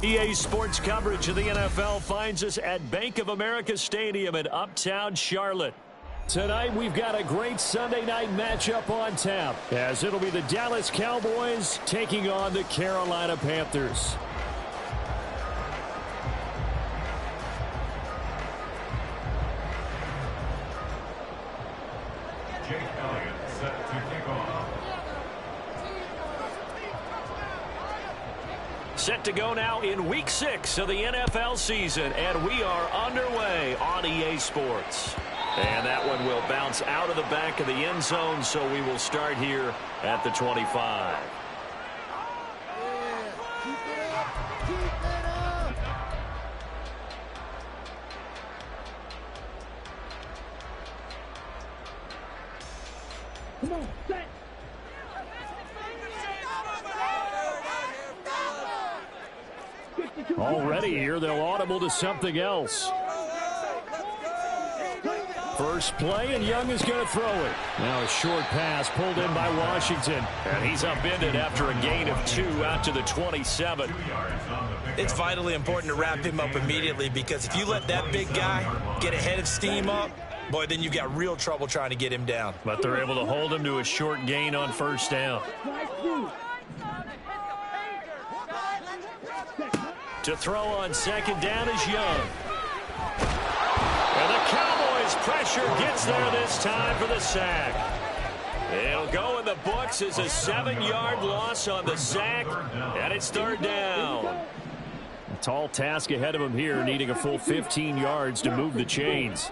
EA Sports coverage of the NFL finds us at Bank of America Stadium in Uptown Charlotte. Tonight, we've got a great Sunday night matchup on tap, as it'll be the Dallas Cowboys taking on the Carolina Panthers. Set to go now in Week 6 of the NFL season, and we are underway on EA Sports. And that one will bounce out of the back of the end zone, so we will start here at the 25. Come on, set. Already here, they'll audible to something else. First play, and Young is going to throw it. Now a short pass pulled in by Washington. And he's upended after a gain of 2 out to the 27. It's vitally important to wrap him up immediately, because if you let that big guy get ahead of steam up, boy, then you've got real trouble trying to get him down. But they're able to hold him to a short gain on first down. To throw on second down is Young. And the Cowboys pressure gets there this time for the sack. It'll go in the books as a 7-yard loss on the sack, and it's third down. A tall task ahead of him here, needing a full 15 yards to move the chains.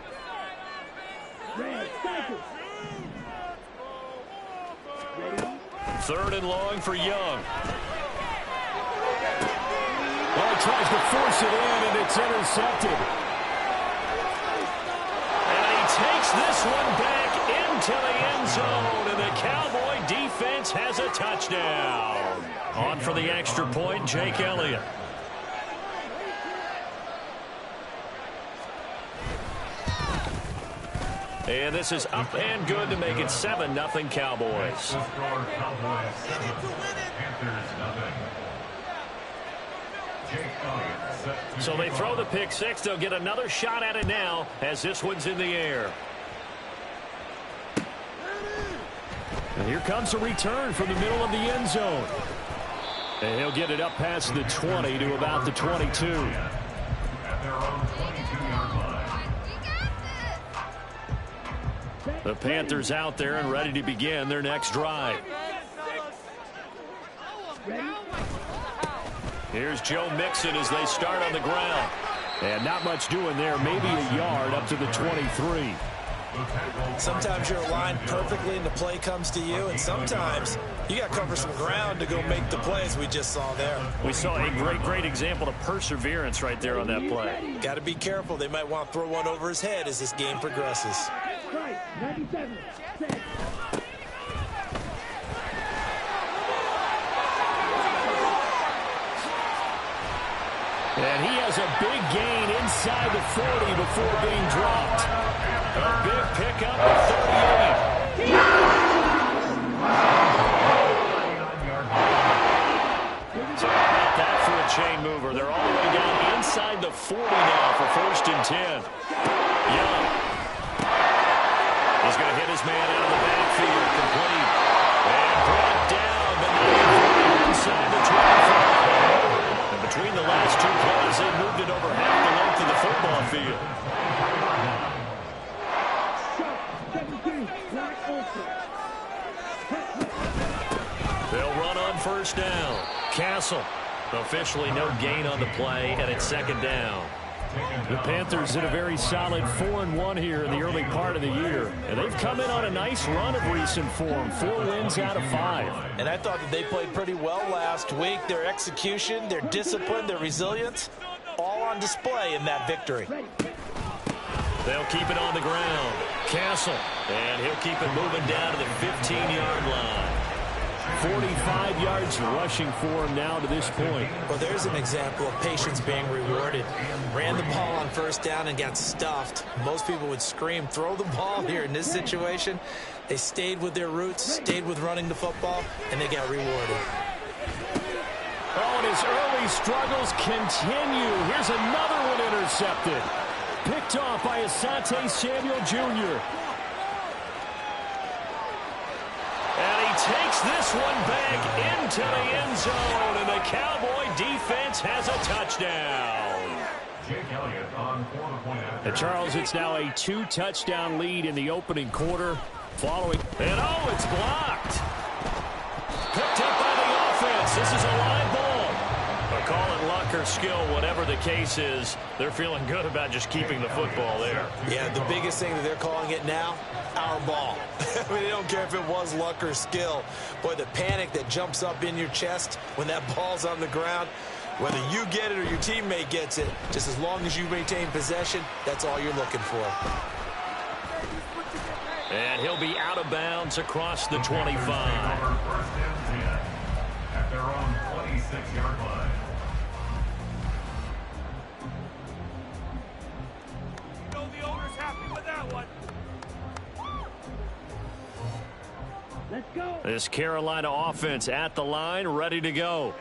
Third and long for Young. Well, he tries to force it in, and it's intercepted. And he takes this one back into the end zone, and the Cowboy defense has a touchdown. On for the extra point, Jake Elliott. And this is up and good to make it 7-0 Cowboys. So they throw the pick six. They'll get another shot at it now as this one's in the air. And here comes a return from the middle of the end zone. And he'll get it up past the 20 to about the 22. The Panthers out there and ready to begin their next drive. Here's Joe Mixon as they start on the ground. And not much doing there, maybe a yard up to the 23. Sometimes you're aligned perfectly and the play comes to you, and sometimes you got to cover some ground to go make the plays we just saw there. We saw a great example of perseverance right there on that play. Got to be careful. They might want to throw one over his head as this game progresses. Right, 97, set. And he has a big gain inside the 40 before being dropped. A big pickup at 38. So how about that for a chain mover? They're all the way down inside the 40 now for 1st and 10. Young. He's going to hit his man out of the backfield. Complete. And brought down, but not inside the 25. Between the last two plays, they moved it over half the length of the football field. They'll run on first down. Castle. Officially no gain on the play, and it's second down. The Panthers in a very solid 4-1 here in the early part of the year. And they've come in on a nice run of recent form. 4 wins out of 5. And I thought that they played pretty well last week. Their execution, their discipline, their resilience, all on display in that victory. They'll keep it on the ground. Castle. And he'll keep it moving down to the 15-yard line. 45 yards rushing for him now to this point. Well, there's an example of patience being rewarded. Ran the ball on first down and got stuffed. Most people would scream, throw the ball here. In this situation, they stayed with their roots, stayed with running the football, and they got rewarded. Oh, and his early struggles continue. Here's another one intercepted. Picked off by Asante Samuel Jr. And he takes this one back into the end zone, and the Cowboy defense has a touchdown. And Charles, it's now a 2-touchdown lead in the opening quarter. Following, and oh, it's blocked. Picked up by the offense. This is a live ball. But call it luck or skill, whatever the case is, they're feeling good about just keeping the football there. Yeah, the biggest thing that they're calling it now, our ball. I mean, they don't care if it was luck or skill. Boy, the panic that jumps up in your chest when that ball's on the ground, whether you get it or your teammate gets it, just as long as you maintain possession, that's all you're looking for. And he'll be out of bounds across the 25. At their own 26-yard line. You know the owner's happy with that one. Let's go. This Carolina offense at the line, ready to go.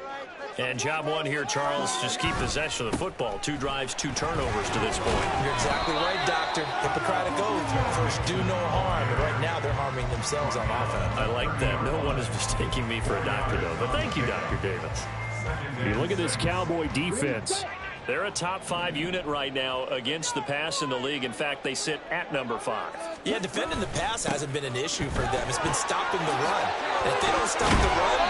And job one here, Charles, just keep possession of the football. 2 drives, 2 turnovers to this point. You're exactly right, Doctor. Hippocratic oath. First, do no harm. And right now, they're harming themselves on offense. I like that. No one is mistaking me for a doctor, though. But thank you, Dr. Davis. You look at this Cowboy defense. They're a top 5 unit right now against the pass in the league. In fact, they sit at number 5. Yeah, defending the pass hasn't been an issue for them. It's been stopping the run. And if they don't stop the run,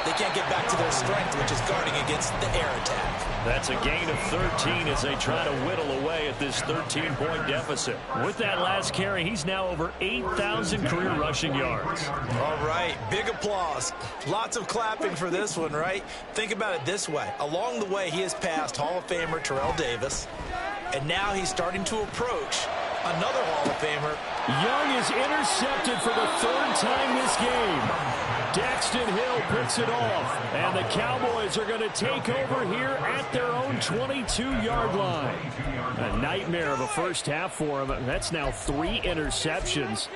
they can't get back to their strength, which is guarding against the air attack. That's a gain of 13 as they try to whittle away at this 13-point deficit. With that last carry, he's now over 8,000 career rushing yards. All right, big applause. Lots of clapping for this one, right? Think about it this way. Along the way, he has passed Hall of Famer Terrell Davis, and now he's starting to approach another Hall of Famer. Young is intercepted for the 3rd time this game. Daxton Hill picks it off, and the Cowboys are going to take over here at their own 22-yard line. A nightmare of a first half for him. That's now 3 interceptions.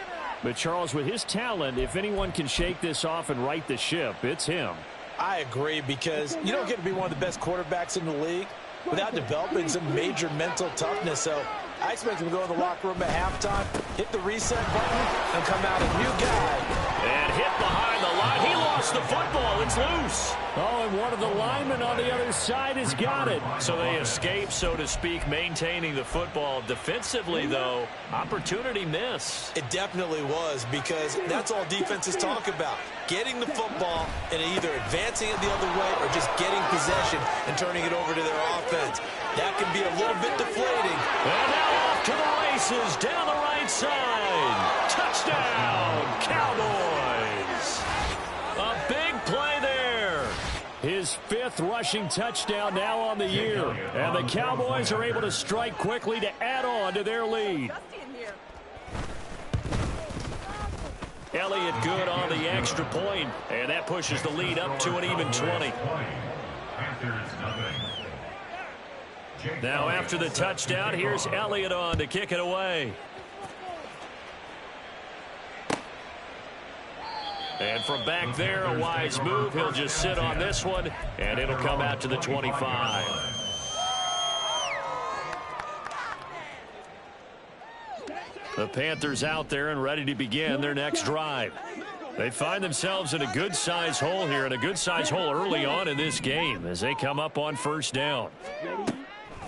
But Charles, with his talent, if anyone can shake this off and right the ship, it's him. I agree, because you don't get to be one of the best quarterbacks in the league without developing some major mental toughness. So I expect him to go in the locker room at halftime, hit the reset button, and come out a new guy. And hit behind the line. He lost the football. It's loose. Oh, and one of the linemen on the other side has got it. So they escape, so to speak, maintaining the football. Defensively, though, opportunity miss. It definitely was, because that's all defenses talk about. Getting the football and either advancing it the other way or just getting possession and turning it over to their offense. That can be a little bit deflating. And now off to the races down the right side. Touchdown, Cowboys. A big play there. His 5th rushing touchdown now on the year. And the Cowboys are able to strike quickly to add on to their lead. Elliott good on the extra point, and that pushes the lead up to an even 20. Now after the touchdown, here's Elliott on to kick it away. And from back there, a wise move. He'll just sit on this one, and it'll come out to the 25. The Panthers out there and ready to begin their next drive. They find themselves in a good-sized hole here, and a good-sized hole early on in this game as they come up on 1st down.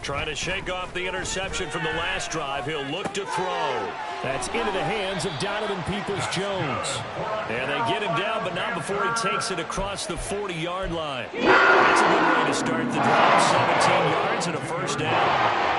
Trying to shake off the interception from the last drive. He'll look to throw. That's into the hands of Donovan Peoples-Jones. And they get him down, but not before he takes it across the 40-yard line. That's a good way to start the drive. 17 yards and a 1st down.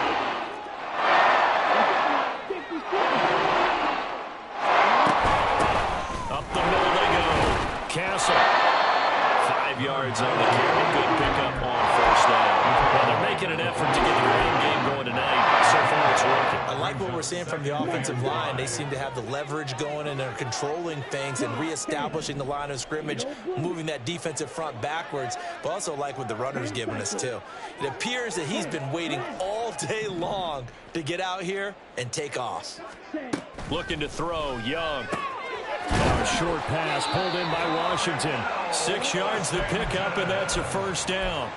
Castle, 5 yards on the carry. Good pickup on 1st down. Well, they're making an effort to get the ground game going tonight. So far, it's working. I like what we're seeing from the offensive line. They seem to have the leverage going, and they're controlling things and reestablishing the line of scrimmage, moving that defensive front backwards, but also like what the runner's giving us, too. It appears that he's been waiting all day long to get out here and take off. Looking to throw, Young. short pass pulled in by Washington. 6 yards to pick up, and that's a first down.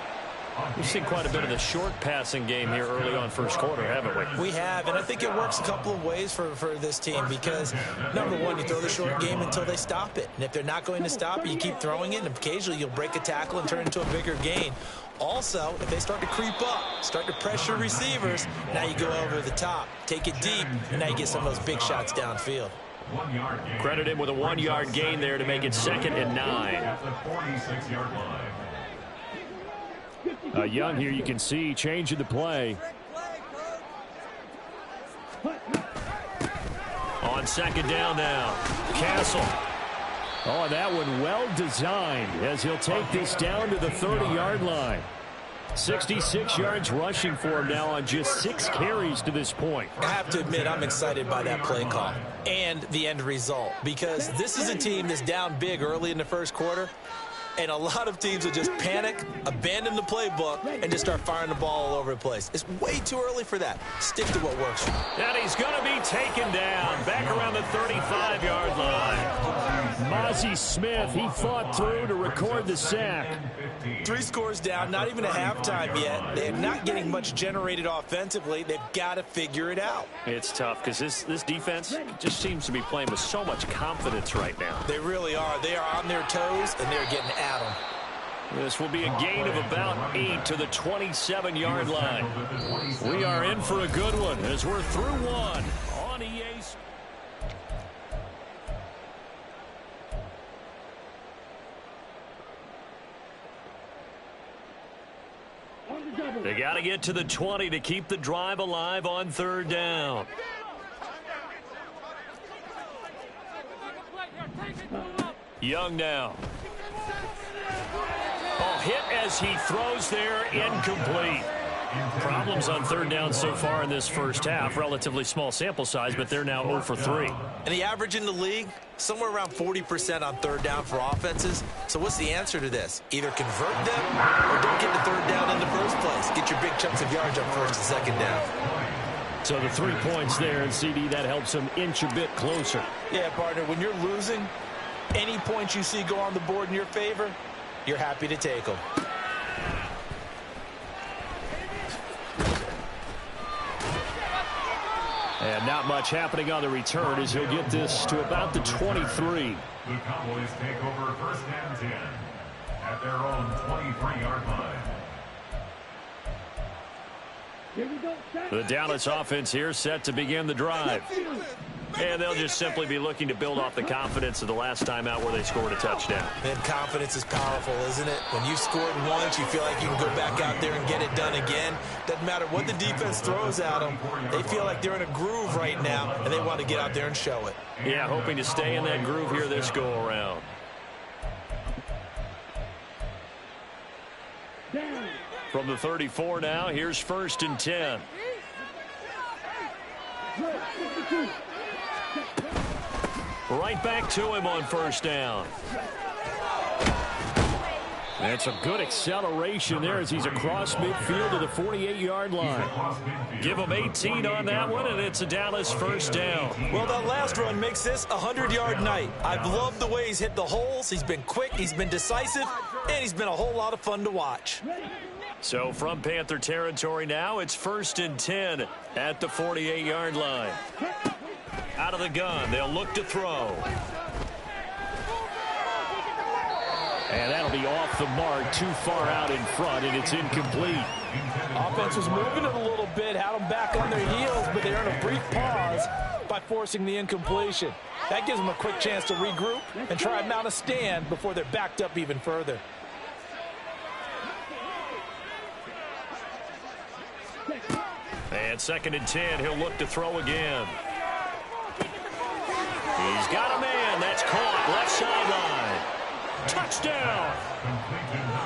We've seen quite a bit of the short passing game here early on first quarter, haven't we? We have, and I think it works a couple of ways for this team because, number one, you throw the short game until they stop it. And if they're not going to stop it, you keep throwing it, and occasionally you'll break a tackle and turn it into a bigger gain. Also, if they start to creep up, start to pressure receivers, now you go over the top, take it deep, and now you get some of those big shots downfield. Credit him with a 1-yard gain there to make it 2nd and 9. Young here, you can see changing the play. On 2nd down now, Castle. Oh, that one well designed as he'll take this down to the 30-yard line. 66 yards rushing for him now on just 6 carries to this point. I have to admit, I'm excited by that play call and the end result because this is a team that's down big early in the first quarter. And a lot of teams will just panic, abandon the playbook, and just start firing the ball all over the place. It's way too early for that. Stick to what works. And he's going to be taken down back around the 35-yard line. Mozzie Smith, he fought through to record the sack. 3 scores down, not even a halftime yet. They're not getting much generated offensively. They've got to figure it out. It's tough because this defense just seems to be playing with so much confidence right now. They really are. They are on their toes, and they're getting at them. This will be a gain of about 8 to the 27-yard line. We are in for a good one as we're through one on EA. They got to get to the 20 to keep the drive alive on 3rd down. Young now. Oh, hit as he throws there, incomplete. Problems on 3rd down so far in this first half. Relatively small sample size, but they're now 0 for 3. And the average in the league, somewhere around 40% on 3rd down for offenses. So what's the answer to this? Either convert them or don't get the 3rd down in the first place. Get your big chunks of yards up 1st and 2nd down. So the 3 points there, and CD, that helps them inch a bit closer. Yeah, partner, when you're losing, any points you see go on the board in your favor, you're happy to take them. And not much happening on the return as he'll get this to about the 23. The Cowboys take over 1st and 10 at their own 23-yard line. The Dallas offense here set to begin the drive. And they'll just simply be looking to build off the confidence of the last time out where they scored a touchdown. And confidence is powerful, isn't it? When you've scored once, you feel like you can go back out there and get it done again. Doesn't matter what the defense throws at them. They feel like they're in a groove right now, and they want to get out there and show it. Yeah, hoping to stay in that groove here this go-around. From the 34 now, here's 1st and 10. Right back to him on 1st down. That's a good acceleration there as he's across midfield to the 48-yard line. Give him 18 on that one, and it's a Dallas 1st down. Well, that last run makes this a 100-yard night. I've loved the way he's hit the holes. He's been quick, he's been decisive, and he's been a whole lot of fun to watch. So from Panther territory now, it's 1st and 10 at the 48-yard line. Out of the gun, they'll look to throw. And that'll be off the mark, too far out in front, and it's incomplete. Offense was moving it a little bit, had them back on their heels, but they earned a brief pause by forcing the incompletion. That gives them a quick chance to regroup and try and mount a stand before they're backed up even further. And 2nd and 10, he'll look to throw again. He's got a man. That's caught. Left sideline. Touchdown.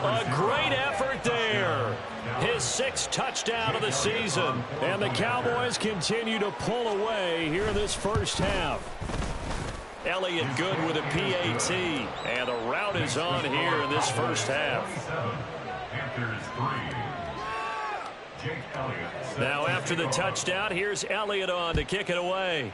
A great effort there. His 6th touchdown of the season. And the Cowboys continue to pull away here in this first half. Elliott good with a PAT. And the route is on here in this first half. Now after the touchdown, here's Elliott on to kick it away.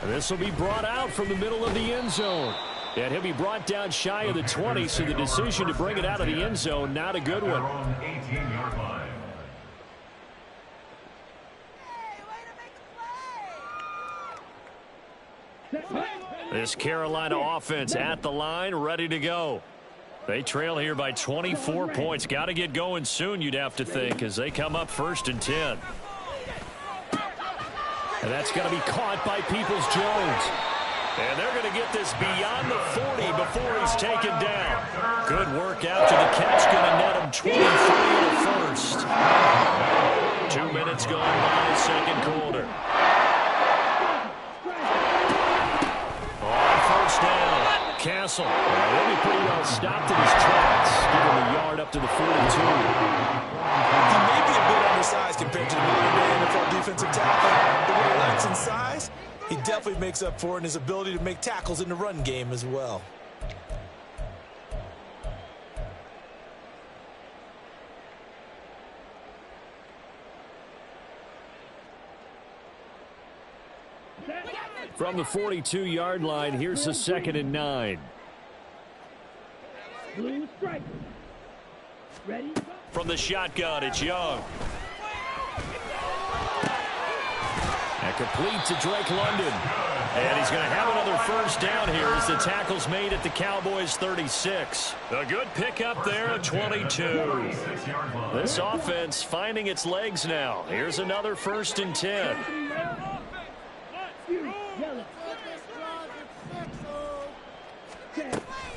And this will be brought out from the middle of the end zone. And he'll be brought down shy of the 20, so the decision to bring it out of the end zone, not a good one. 18-yard line. This Carolina offense at the line, ready to go. They trail here by 24 points. Got to get going soon, you'd have to think, as they come up 1st and 10. And that's going to be caught by Peoples-Jones. And they're going to get this beyond the 40 before he's taken down. Good work after the catch. Going to net him 23 in the first. 2 minutes gone by the second quarter. On first down, Castle. He'll be pretty well stopped in his tracks. Give him a yard up to the 42. He may be a bit undersized compared to the modern-day NFL defensive tackle. But when he lacks in size, he definitely makes up for it in his ability to make tackles in the run game as well. From the 42-yard line, here's the 2nd and 9. Blue strike. Ready? From the shotgun, it's Young. And complete to Drake London. And he's going to have another first down here as the tackle's made at the Cowboys' 36. A good pickup there at 22. This offense finding its legs now. Here's another 1st and 10.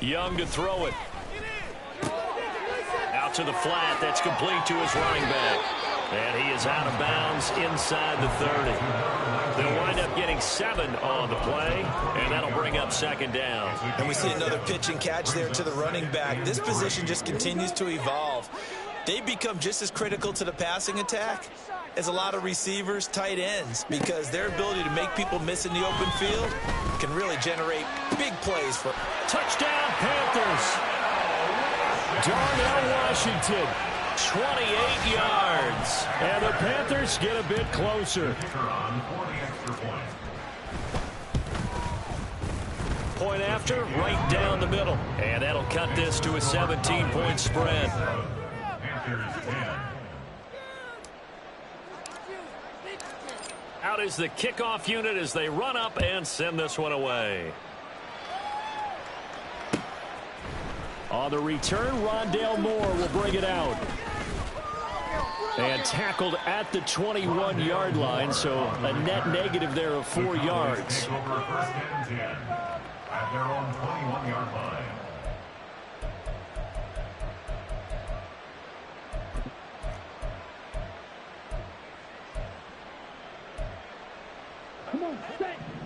Young to throw it. Out to the flat. That's complete to his running back. And he is out of bounds inside the 30. They'll wind up getting 7 on the play, and that'll bring up 2nd down. And we see another pitch and catch there to the running back. This position just continues to evolve. They become just as critical to the passing attack as a lot of receivers, tight ends, because their ability to make people miss in the open field can really generate big plays for. Touchdown, Panthers. Darnell Washington, 28 yards. And the Panthers get a bit closer. Point after, right down the middle. And that'll cut this to a 17-point spread. Out is the kickoff unit as they run up and send this one away. On the return, Rondale Moore will bring it out. And tackled at the 21-yard line, so a net negative there of 4 yards. Take over 1st and 10 at their own 21-yard line.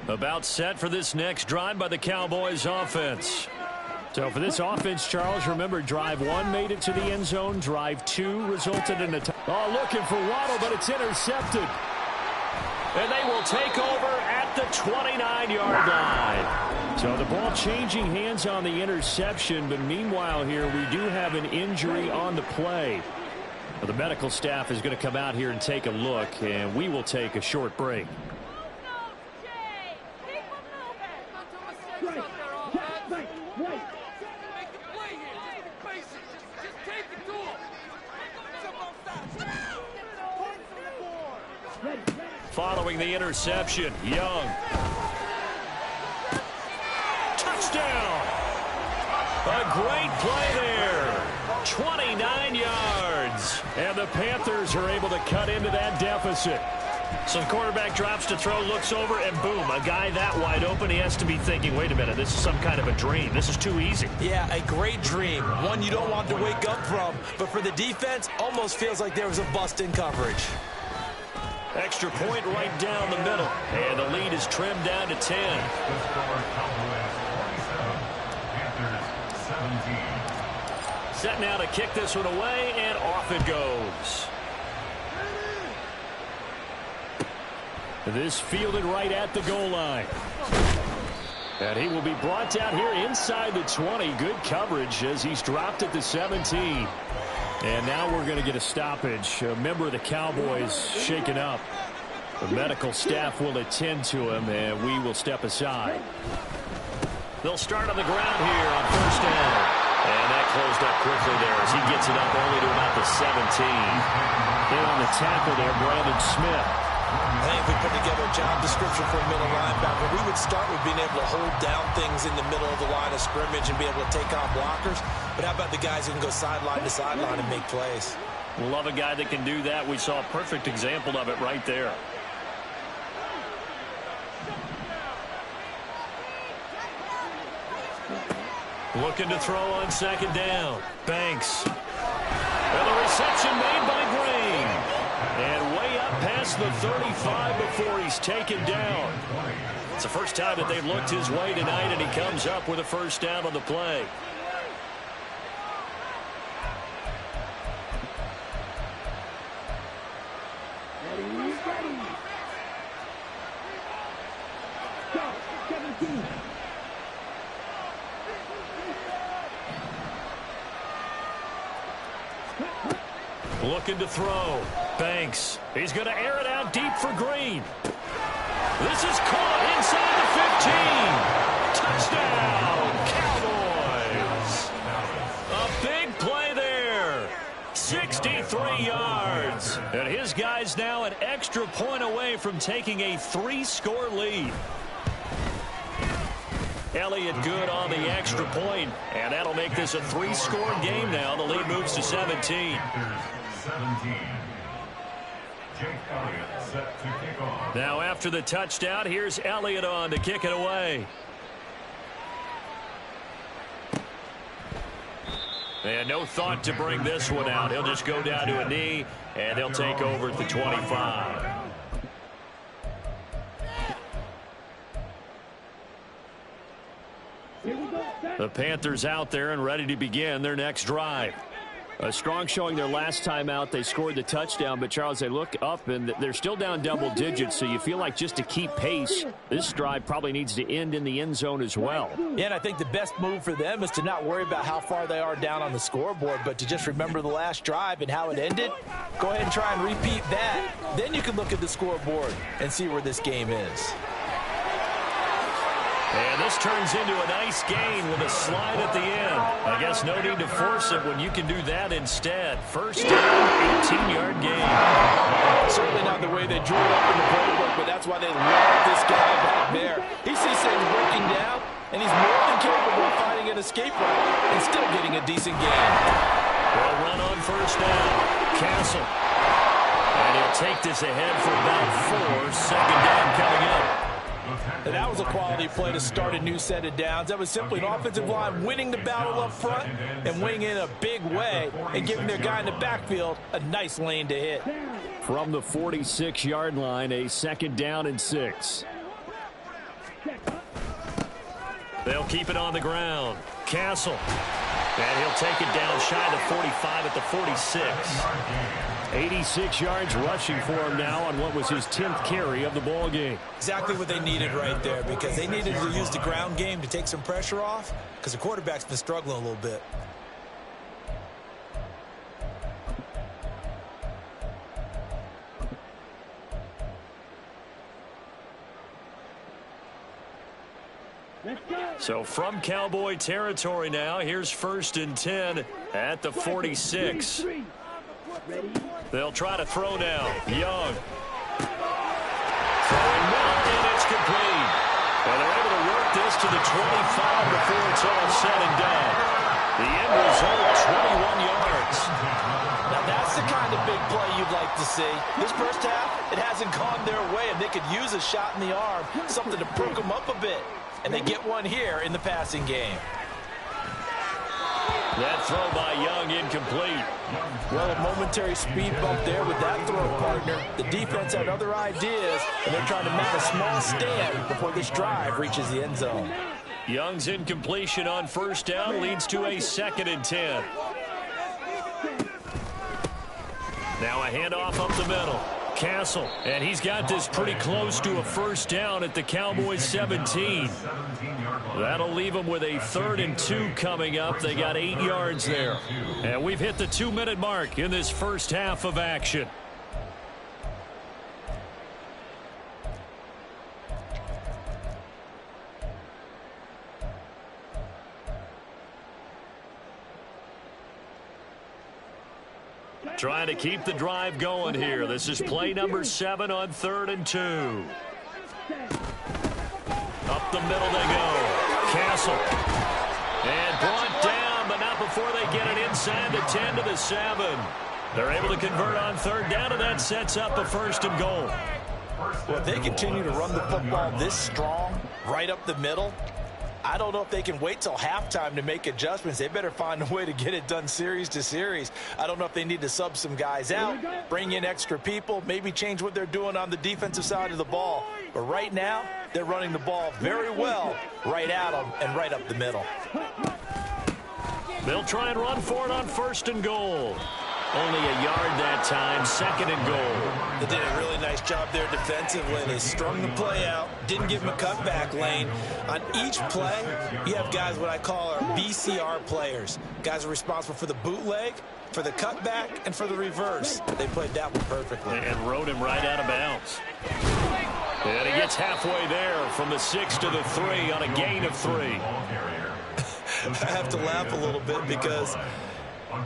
About set for this next drive by the Cowboys offense. So for this offense, Charles, remember, drive 1 made it to the end zone. Drive 2 resulted in a looking for Waddle, but it's intercepted. And they will take over at the 29-yard line. So the ball changing hands on the interception, but meanwhile here we do have an injury on the play. Well, the medical staff is going to come out here and take a look, and we will take a short break. Following the interception, Young. Touchdown! A great play there. 29 yards. And the Panthers are able to cut into that deficit. So the quarterback drops to throw, looks over, and boom, a guy that wide open, he has to be thinking, wait a minute, this is some kind of a dream. This is too easy. Yeah, a great dream. One you don't want to wake up from. But for the defense, almost feels like there was a bust in coverage. Extra point right down the middle. And the lead is trimmed down to 10. Set now to kick this one away, and off it goes. This fielded right at the goal line. And he will be brought down here inside the 20. Good coverage as he's dropped at the 17. And now we're going to get a stoppage. A member of the Cowboys shaken up. The medical staff will attend to him, and we will step aside. They'll start on the ground here on first down. And that closed up quickly there as he gets it up only to about the 17. In on the tackle there, Brandon Smith. I think if we put together a job description for a middle linebacker, we would start with being able to hold down things in the middle of the line of scrimmage and be able to take on blockers. But how about the guys who can go sideline to sideline and make plays? Love a guy that can do that. We saw a perfect example of it right there. Looking to throw on second down. Banks. And the reception made by Green. And way up past the 35 before he's taken down. It's the first time that they've looked his way tonight, and he comes up with a first down on the play. Looking to throw. Banks. He's going to air it out deep for Green. This is caught inside the 15. Touchdown, Cowboys. A big play there. 63 yards. And his guy's now an extra point away from taking a 3-score lead. Elliott good on the extra point, and that'll make this a 3-score game now. The lead moves to 17. 17. Jake Elliott set to kick off. Now after the touchdown, here's Elliott on to kick it away. And no thought to bring this one out. He'll just go down to a knee, and he'll take over at the 25. The Panthers out there and ready to begin their next drive. A strong showing their last time out. They scored the touchdown, but Charles, they look up and they're still down double digits, so you feel like just to keep pace, this drive probably needs to end in the end zone as well. Yeah, and I think the best move for them is to not worry about how far they are down on the scoreboard, but to just remember the last drive and how it ended. Go ahead and try and repeat that. Then you can look at the scoreboard and see where this game is. And this turns into a nice gain with a slide at the end. I guess no need to force it when you can do that instead. First down, 18-yard gain. Certainly not the way they drew it up in the playbook, but that's why they love this guy back there. He sees things breaking down, and he's more than capable of finding an escape route and still getting a decent gain. Well, run on first down. Castle. And he'll take this ahead for about 4. Second down coming up. And that was a quality play to start a new set of downs. That was simply an offensive line winning the battle up front and winning in a big way and giving their guy in the backfield a nice lane to hit. From the 46-yard line, a second down and 6. They'll keep it on the ground. Castle. And he'll take it down shy of the 45 at the 46. 86 yards rushing for him now on what was his 10th carry of the ball game. Exactly what they needed right there, because they needed to use the ground game to take some pressure off, because the quarterback's been struggling a little bit. So from Cowboy territory now, here's 1st and 10 at the 46. They'll try to throw now. Young. Throwing middle, and it's complete. And they're able to work this to the 25 before it's all said and done. The end result, 21 yards. Now that's the kind of big play you'd like to see. This first half, it hasn't gone their way, and they could use a shot in the arm, something to perk them up a bit. And they get one here in the passing game. That throw by Young incomplete. Well, a momentary speed bump there with that throw partner. The defense had other ideas, and they're trying to mount a small stand before this drive reaches the end zone. Young's incompletion on first down leads to a 2nd and 10. Now a handoff up the middle. Castle, and he's got this pretty close to a first down at the Cowboys 17. That'll leave them with a 3rd and 2 coming up. They got 8 yards there. And we've hit the 2-minute mark in this first half of action. Trying to keep the drive going here. This is play number 7 on 3rd and 2. Up the middle they go. Castle. And brought down, but not before they get it inside the 10 to the 7. They're able to convert on 3rd down, and that sets up a 1st and goal. Well, if they continue to run the football this strong, right up the middle, I don't know if they can wait till halftime to make adjustments. They better find a way to get it done series to series. I don't know if they need to sub some guys out, bring in extra people, maybe change what they're doing on the defensive side of the ball. But right now, they're running the ball very well right at them and right up the middle. They'll try and run for it on 1st and goal. Only a yard that time, 2nd and goal. They did a really nice job there defensively. They strung the play out, didn't give them a cutback lane. On each play, you have guys what I call our BCR players. Guys are responsible for the bootleg, for the cutback, and for the reverse. They played that one perfectly. And rode him right out of bounds. And he gets halfway there from the 6 to the 3 on a gain of 3. I have to laugh a little bit because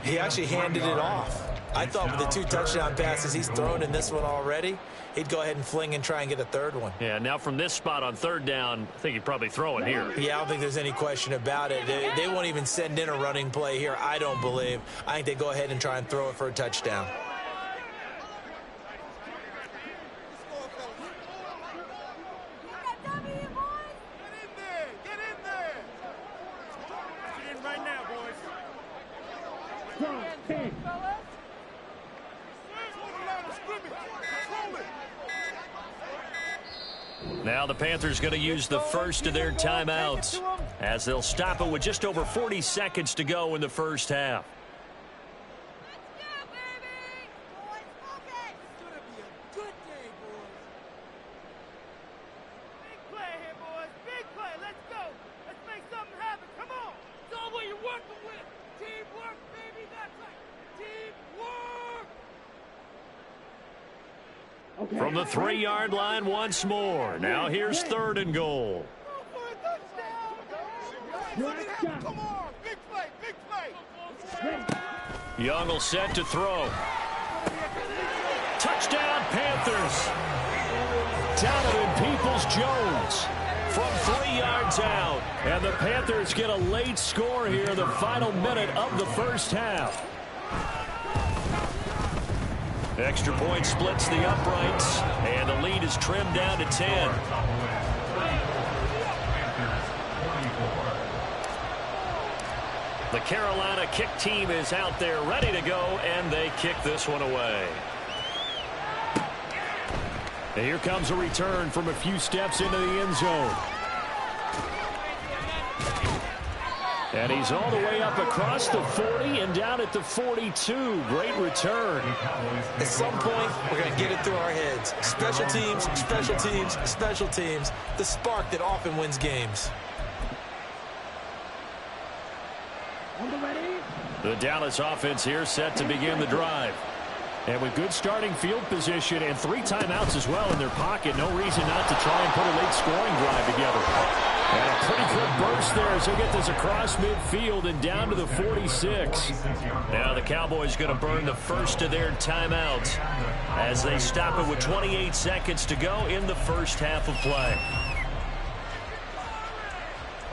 he actually handed it off. I thought with the 2 touchdown passes he's thrown in this one already, he'd go ahead and fling and try and get a 3rd one. Yeah, now from this spot on 3rd down, I think he'd probably throw it here. Yeah, I don't think there's any question about it. They won't even send in a running play here, I don't believe. I think they go ahead and try and throw it for a touchdown. Now the Panthers going to use the first of their timeouts as they'll stop it with just over 40 seconds to go in the first half. From the 3-yard line once more. Now here's 3rd and goal. Young will set to throw. Touchdown Panthers. Donovan Peoples-Jones from 3 yards out. And the Panthers get a late score here, the final minute of the first half. Extra point splits the uprights, and the lead is trimmed down to 10. The Carolina kick team is out there ready to go, and they kick this one away. And here comes a return from a few steps into the end zone. And he's all the way up across the 40 and down at the 42. Great return. At some point, we're going to get it through our heads. Special teams, special teams, special teams. The spark that often wins games. The Dallas offense here set to begin the drive. And with good starting field position and 3 timeouts as well in their pocket, no reason not to try and put a late scoring drive together. And a pretty good burst there as they get this across midfield and down to the 46. Now the Cowboys going to burn the first of their timeouts as they stop it with 28 seconds to go in the first half of play.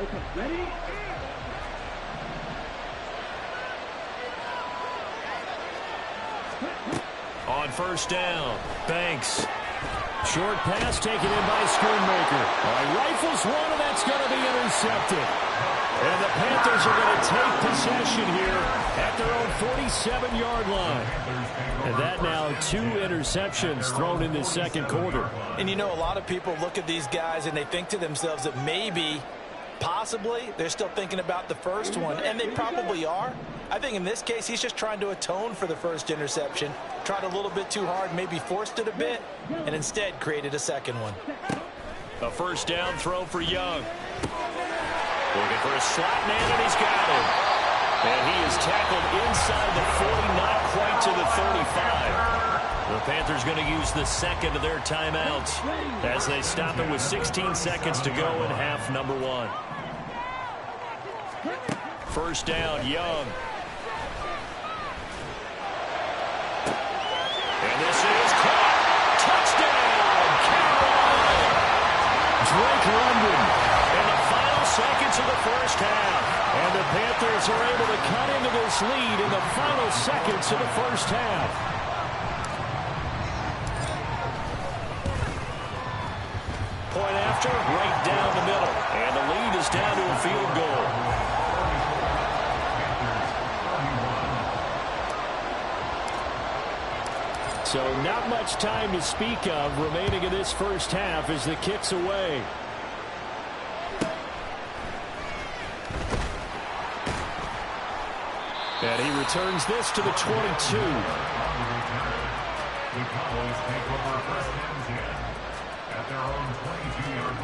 Okay, ready? On 1st down, Banks. Short pass taken in by Schoonmaker. Rifles one, and that's going to be intercepted. And the Panthers are going to take possession here at their own 47-yard line. And that now 2 interceptions thrown in this second quarter. And you know, a lot of people look at these guys and they think to themselves that maybe, possibly, they're still thinking about the first one. And they probably are. I think in this case, he's just trying to atone for the first interception. Tried a little bit too hard, maybe forced it a bit, and instead created a second one. A 1st down throw for Young. Looking for a slot man, and he's got him. And he is tackled inside the 40, not quite to the 35. The Panthers going to use the second of their timeouts as they stop it with 16 seconds to go in half number 1. 1st down, Young. Cardinals are able to cut into this lead in the final seconds of the first half. Point after, right down the middle. And the lead is down to a field goal. So not much time to speak of remaining in this first half as the kick's away. And he returns this to the 22. The Cowboys take over first and 10 at their own 22-yard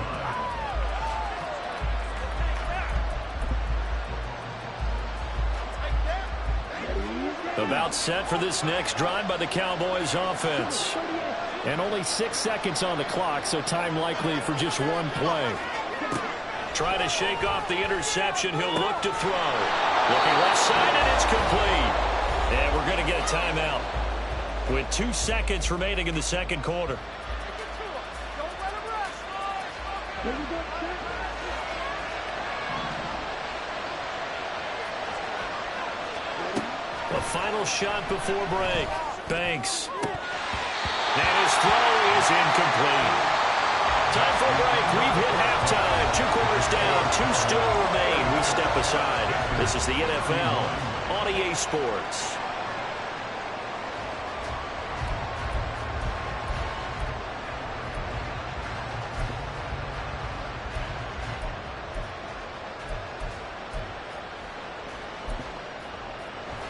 line. About set for this next drive by the Cowboys offense. And only 6 seconds on the clock, so time likely for just one play. Trying to shake off the interception. He'll look to throw. Looking left side, and it's complete. And we're going to get a timeout with 2 seconds remaining in the second quarter. A final shot before break. Banks. And his throw is incomplete. Time for a break. We've hit halftime. 2 quarters down. 2 still remain. We step aside. This is the NFL on EA Sports.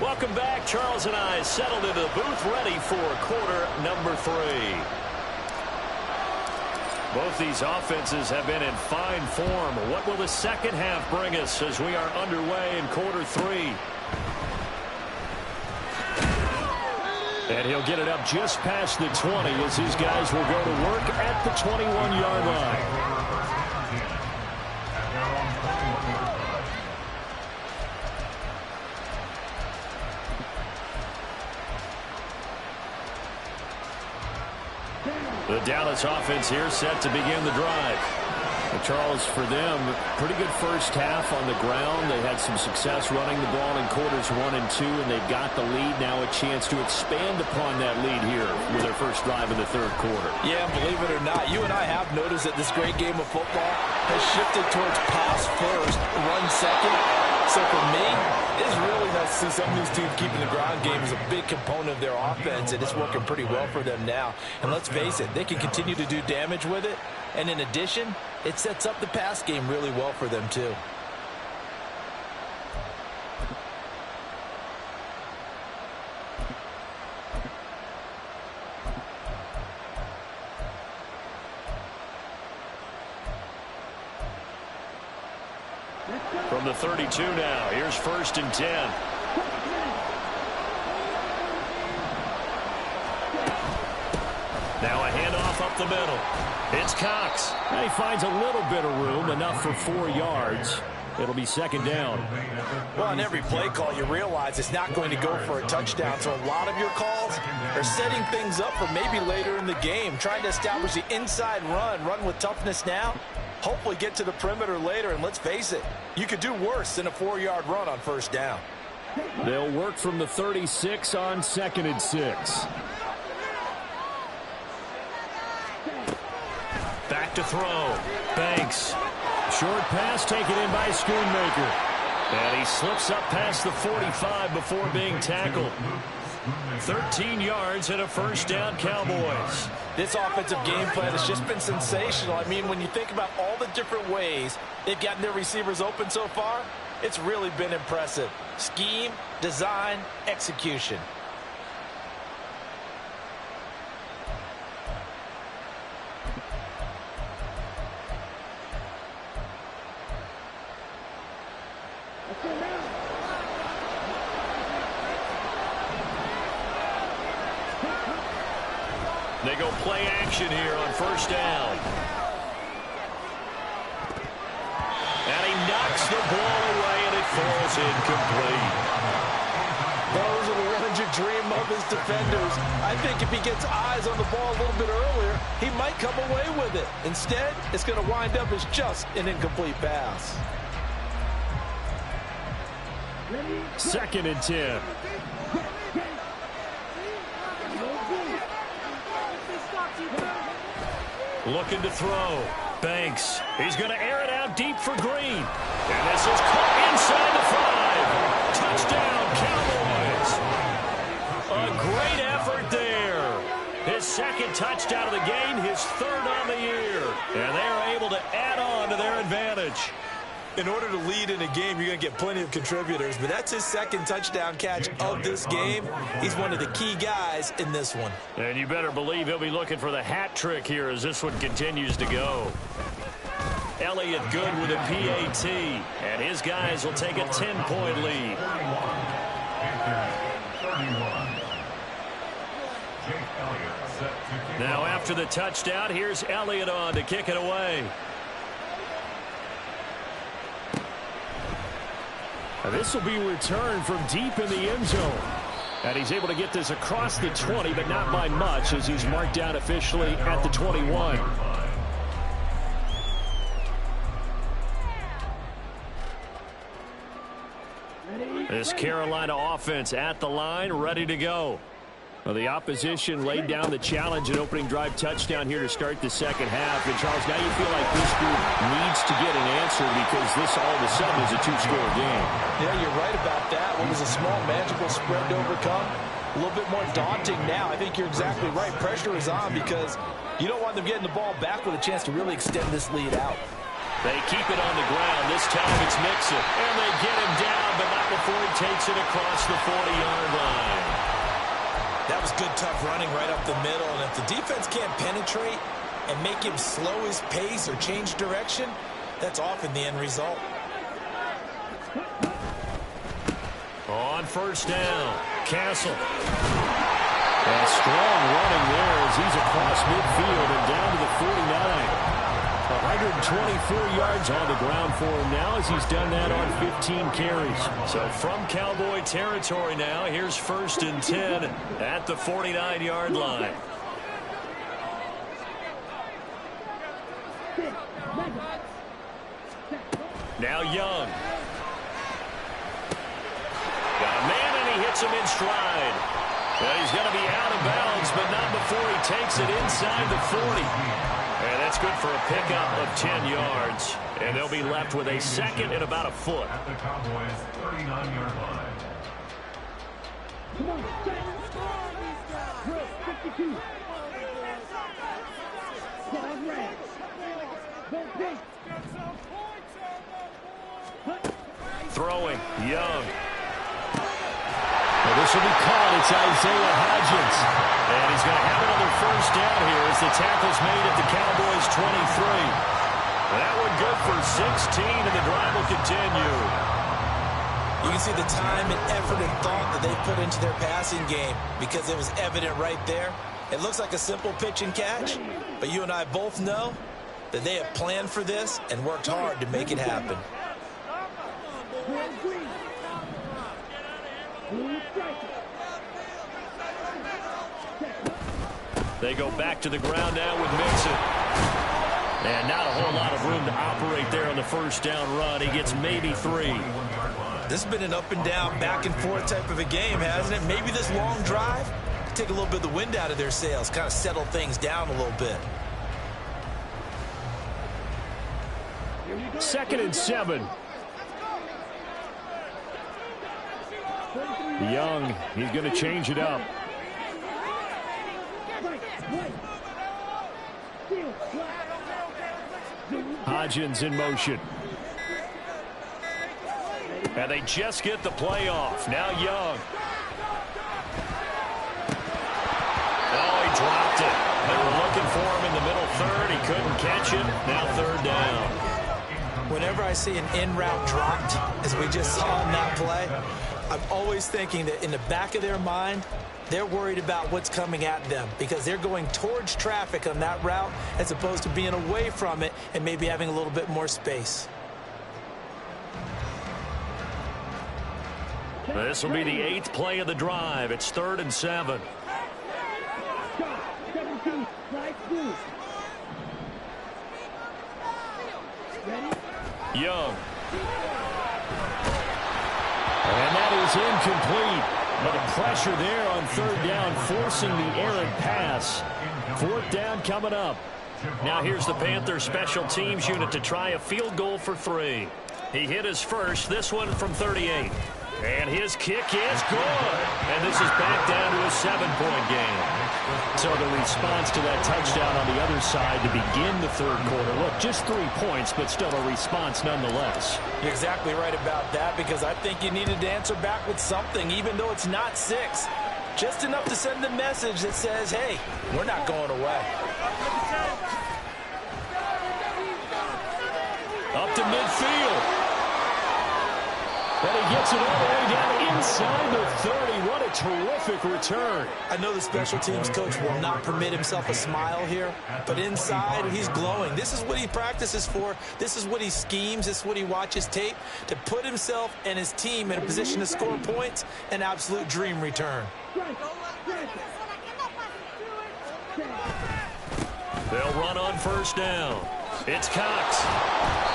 Welcome back. Charles and I settled into the booth ready for quarter number 3. Both these offenses have been in fine form. What will the second half bring us as we are underway in quarter 3? And he'll get it up just past the 20 as his guys will go to work at the 21-yard line. The Dallas offense here set to begin the drive. And Charles, for them, pretty good first half on the ground. They had some success running the ball in quarters 1 and 2, and they've got the lead. Now a chance to expand upon that lead here with their first drive in the third quarter. Yeah, believe it or not, you and I have noticed that this great game of football has shifted towards pass first, run second. So for me, it's really nice to see some of these teams keeping the ground game is a big component of their offense, and it's working pretty well for them now. And let's face it, they can continue to do damage with it. And in addition, it sets up the pass game really well for them too. From the 32 now, here's 1st and 10. Now a handoff up the middle. It's Cox. And he finds a little bit of room, enough for 4 yards. It'll be second down. Well, on every play call, you realize it's not going to go for a touchdown. So a lot of your calls are setting things up for maybe later in the game, trying to establish the inside run with toughness now. Hopefully get to the perimeter later, and let's face it, you could do worse than a 4-yard run on first down. They'll work from the 36 on 2nd and 6. Back to throw. Banks. Short pass taken in by Schoonmaker. And he slips up past the 45 before being tackled. 13 yards and a first down, Cowboys. This offensive game plan has just been sensational. I mean, when you think about all the different ways they've gotten their receivers open so far, it's really been impressive. Scheme, design, execution. They go play action here on first down. And he knocks the ball away, and it falls incomplete. Those are the ones you dream of as defenders. I think if he gets eyes on the ball a little bit earlier, he might come away with it. Instead, it's going to wind up as just an incomplete pass. 2nd and 10. Looking to throw. Banks. He's going to air it out deep for Green. And this is caught inside the 5. Touchdown, Cowboys. A great effort there. His 2nd touchdown of the game, his 3rd on the year. And they are able to add on to their advantage. In order to lead in a game, you're going to get plenty of contributors, but that's his 2nd touchdown catch of this game. He's one of the key guys in this one. And you better believe he'll be looking for the hat trick here as this one continues to go. Elliott good with a PAT, and his guys will take a 10-point lead. Now after the touchdown, here's Elliott on to kick it away. This will be returned from deep in the end zone. And he's able to get this across the 20, but not by much as he's marked down officially at the 21. This Carolina offense at the line, ready to go. Well, the opposition laid down the challenge and opening drive touchdown here to start the 2nd half. And, Charles, now you feel like this group needs to get an answer because this all of a sudden is a 2-score game. Yeah, you're right about that. What was a small, magical spread to overcome, a little bit more daunting now. I think you're exactly right. Pressure is on because you don't want them getting the ball back with a chance to really extend this lead out. They keep it on the ground. This time it's Mixon. And they get him down, but not before he takes it across the 40-yard line. That was good, tough running right up the middle. And if the defense can't penetrate and make him slow his pace or change direction, that's often the end result. On 1st down, Castle. And strong running there as he's across midfield and down to the 49. 124 yards on the ground for him now as he's done that on 15 carries. So from Cowboy territory now, here's 1st and 10 at the 49-yard line. Now Young. Got a man and he hits him in stride. Well, he's going to be out of bounds, but not before he takes it inside the 40. And that's good for a pickup of 10 yards. And they'll be left with a 2nd and about a foot. At the Cowboys' 39-yard line. Come on, drill 52. Quad red. Don't pay. Throwing, Young. Well, this will be caught. It's Isaiah Hodgins. And he's going to have another 1st down here as the tackle's made at the Cowboys' 23. That one good for 16, and the drive will continue. You can see the time and effort and thought that they put into their passing game because it was evident right there. It looks like a simple pitch and catch, but you and I both know that they have planned for this and worked hard to make it happen. They go back to the ground now with Mixon. And not a whole lot of room to operate there on the 1st down run. He gets maybe 3. This has been an up and down, back and forth type of a game, hasn't it? Maybe this long drive take a little bit of the wind out of their sails, kind of settle things down a little bit. 2nd and 7. Young, he's going to change it up. Hodgins in motion. And they just get the play off. Now Young. Oh, he dropped it. They were looking for him in the middle 3rd. He couldn't catch it. Now 3rd down. Whenever I see an in-route dropped, as we just saw in that play, I'm always thinking that in the back of their mind, they're worried about what's coming at them because they're going towards traffic on that route as opposed to being away from it and maybe having a little bit more space. This will be the 8th play of the drive. It's 3rd and 7. Young. And is incomplete. But the pressure there on third down, forcing the errant pass. Fourth down coming up. Now here's the Panthers special teams unit to try a field goal for 3. He hit his first, this one from 38. And his kick is good. And this is back down to a 7-point game. So the response to that touchdown on the other side to begin the third quarter. Look, just 3 points, but still a response nonetheless. You're exactly right about that, because I think you needed to answer back with something, even though it's not 6. Just enough to send a message that says, hey, we're not going away. Up to midfield. And he gets it all the way down inside the 30. What a terrific return. I know the special teams coach will not permit himself a smile here, but inside he's glowing. This is what he practices for. This is what he schemes. This is what he watches tape to put himself and his team in a position to score points. An absolute dream return. They'll run on first down. It's Cox.